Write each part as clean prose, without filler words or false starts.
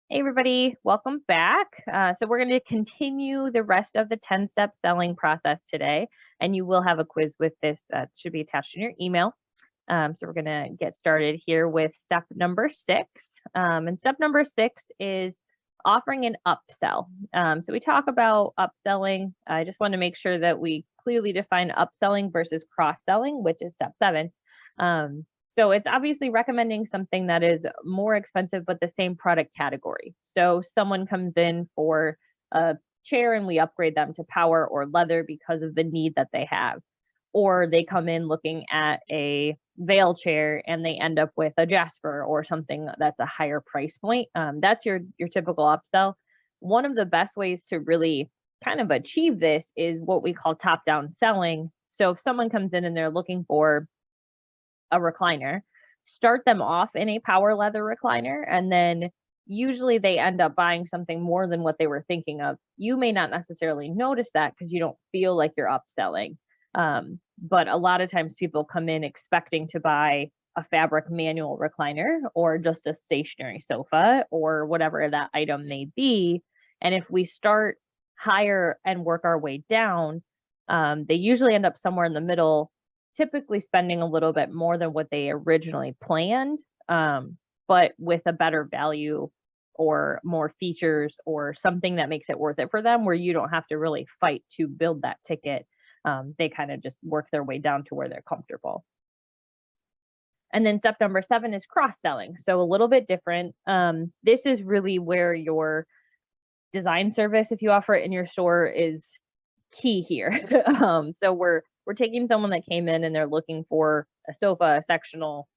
Hey everybody, welcome back. So we're going to continue the rest of the 10-step selling process today, and you will have a quiz with this that should be attached in your email. So we're going to get started here with step number 6. And step number 6 is offering an upsell. So we talk about upselling. I just want to make sure that we clearly define upselling versus cross-selling, which is step 7. So it's obviously recommending something that is more expensive, but the same product category. So someone comes in for a chair and we upgrade them to power or leather because of the need that they have. Or they come in looking at a veil chair and they end up with a Jasper or something that's a higher price point. That's your typical upsell. One of the best ways to really kind of achieve this is what we call top-down selling. So if someone comes in and they're looking for a recliner, start them off in a power leather recliner, and then usually they end up buying something more than what they were thinking of. You may not necessarily notice that because you don't feel like you're upselling. But a lot of times people come in expecting to buy a fabric manual recliner or just a stationary sofa or whatever that item may be. And if we start higher and work our way down, they usually end up somewhere in the middle, typically spending a little bit more than what they originally planned, but with a better value or more features or something that makes it worth it for them, where you don't have to really fight to build that ticket. They kind of just work their way down to where they're comfortable. And then step number 7 is cross-selling. So a little bit different. This is really where your design service, if you offer it in your store, is key here. So we're taking someone that came in and they're looking for a sofa, a sectional,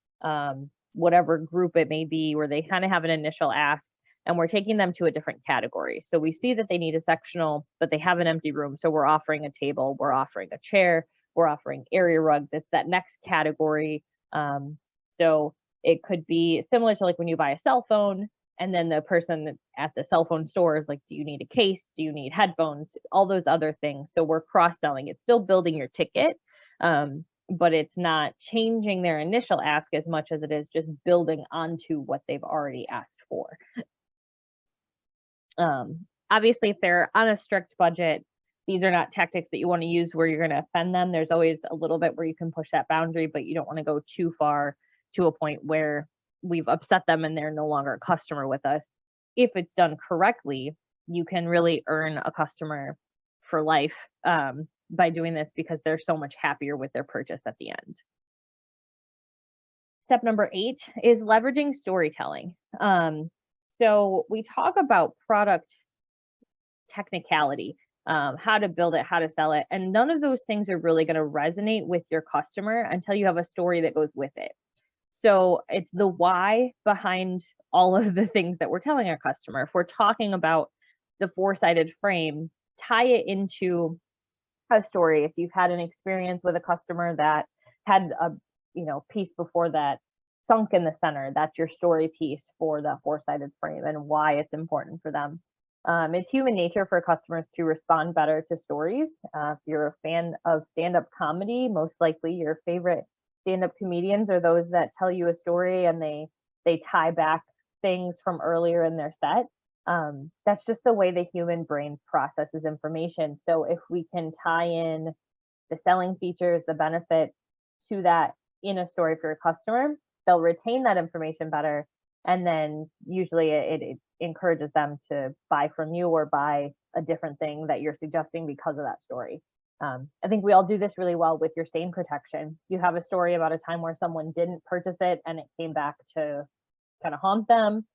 whatever group it may be, where they kind of have an initial ask, and we're taking them to a different category. So we see that they need a sectional, but they have an empty room. So we're offering a table, we're offering a chair, we're offering area rugs. It's that next category. So it could be similar to like when you buy a cell phone, and then the person at the cell phone store is like, do you need a case? Do you need headphones? All those other things. So we're cross-selling. It's still building your ticket, but it's not changing their initial ask as much as it is just building onto what they've already asked for. Obviously, if they're on a strict budget, these are not tactics that you want to use where you're going to offend them. There's always a little bit where you can push that boundary, but you don't want to go too far to a point where we've upset them and they're no longer a customer with us. If it's done correctly, you can really earn a customer for life by doing this because they're so much happier with their purchase at the end. Step number 8 is leveraging storytelling. So we talk about product technicality, how to build it, how to sell it, and none of those things are really going to resonate with your customer until you have a story that goes with it. So it's the why behind all of the things that we're telling our customer. If we're talking about the four-sided frame, tie it into a story. If you've had an experience with a customer that had a piece before that sunk in the center, that's your story piece for the four-sided frame and why it's important for them. It's human nature for customers to respond better to stories. If you're a fan of stand-up comedy, most likely your favorite stand-up comedians are those that tell you a story and they tie back things from earlier in their set. That's just the way the human brain processes information. So if we can tie in the selling features, the benefit to that in a story for a customer, they'll retain that information better. And then usually it encourages them to buy from you or buy a different thing that you're suggesting because of that story. I think we all do this really well with your stain protection. You have a story about a time where someone didn't purchase it and it came back to kind of haunt them.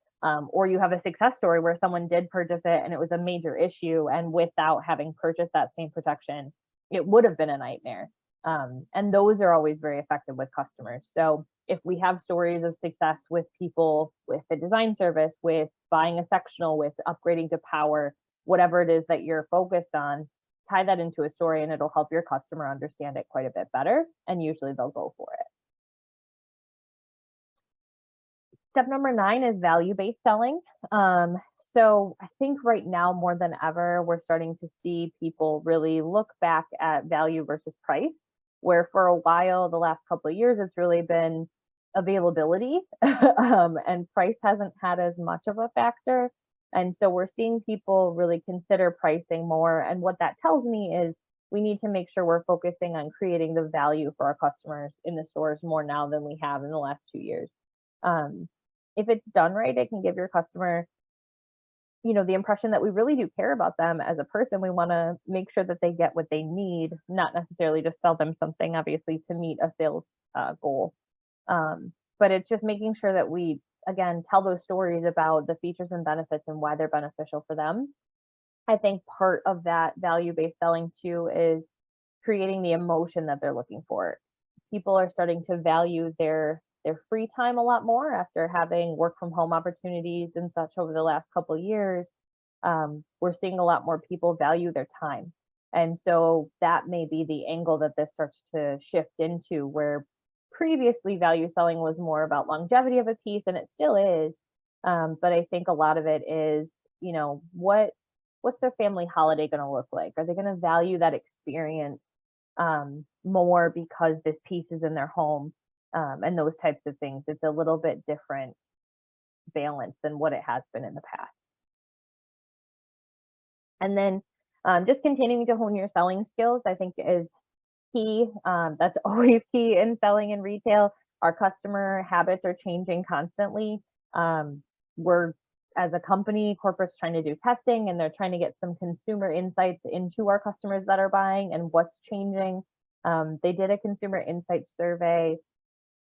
Or you have a success story where someone did purchase it and it was a major issue, and without having purchased that stain protection, it would have been a nightmare. And those are always very effective with customers. So if we have stories of success with people with the design service, with buying a sectional, with upgrading to power, whatever it is that you're focused on, tie that into a story and it'll help your customer understand it quite a bit better. And usually they'll go for it. Step number 9 is value-based selling. So I think right now more than ever, we're starting to see people really look back at value versus price, where for a while, the last couple of years, it's really been availability and price hasn't had as much of a factor. And so we're seeing people really consider pricing more. And what that tells me is we need to make sure we're focusing on creating the value for our customers in the stores more now than we have in the last 2 years. If it's done right, it can give your customer, the impression that we really do care about them as a person. We want to make sure that they get what they need, not necessarily just sell them something, obviously, to meet a sales goal. But it's just making sure that we, again, tell those stories about the features and benefits and why they're beneficial for them. I think part of that value-based selling too is creating the emotion that they're looking for. People are starting to value their free time a lot more after having work from home opportunities and such over the last couple of years. We're seeing a lot more people value their time. And so that may be the angle that this starts to shift into, where previously value selling was more about longevity of a piece, and it still is. But I think a lot of it is, what's their family holiday going to look like? Are they going to value that experience more because this piece is in their home, and those types of things? It's a little bit different balance than what it has been in the past. And then just continuing to hone your selling skills, I think, is key. That's always key in selling in retail. Our customer habits are changing constantly. We're, as a company, corporate's trying to do testing, and they're trying to get some consumer insights into our customers that are buying and what's changing. They did a consumer insights survey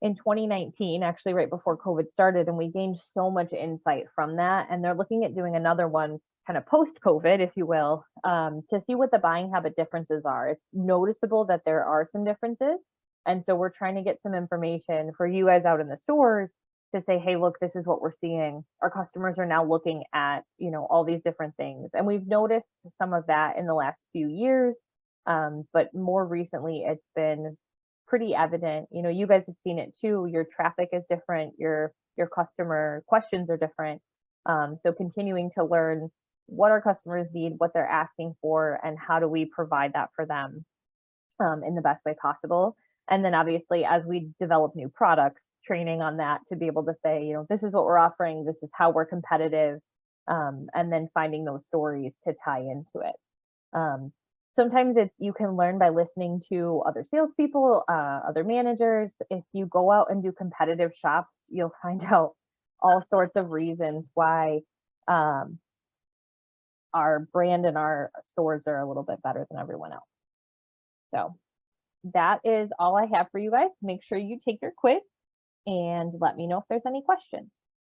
in 2019, actually right before COVID started, and we gained so much insight from that. And they're looking at doing another one kind of post-COVID, if you will, to see what the buying habit differences are. It's noticeable that there are some differences. And so we're trying to get some information for you guys out in the stores to say, hey, look, this is what we're seeing. Our customers are now looking at, all these different things. And we've noticed some of that in the last few years. But more recently, it's been pretty evident. You guys have seen it too. Your traffic is different. Your customer questions are different. So continuing to learn what our customers need, what they're asking for, and how do we provide that for them in the best way possible. And then obviously, as we develop new products, training on that to be able to say, this is what we're offering, this is how we're competitive, and then finding those stories to tie into it. Sometimes you can learn by listening to other salespeople, other managers. If you go out and do competitive shops, you'll find out all sorts of reasons why our brand and our stores are a little bit better than everyone else. So that is all I have for you guys. Make sure you take your quiz and let me know if there's any questions.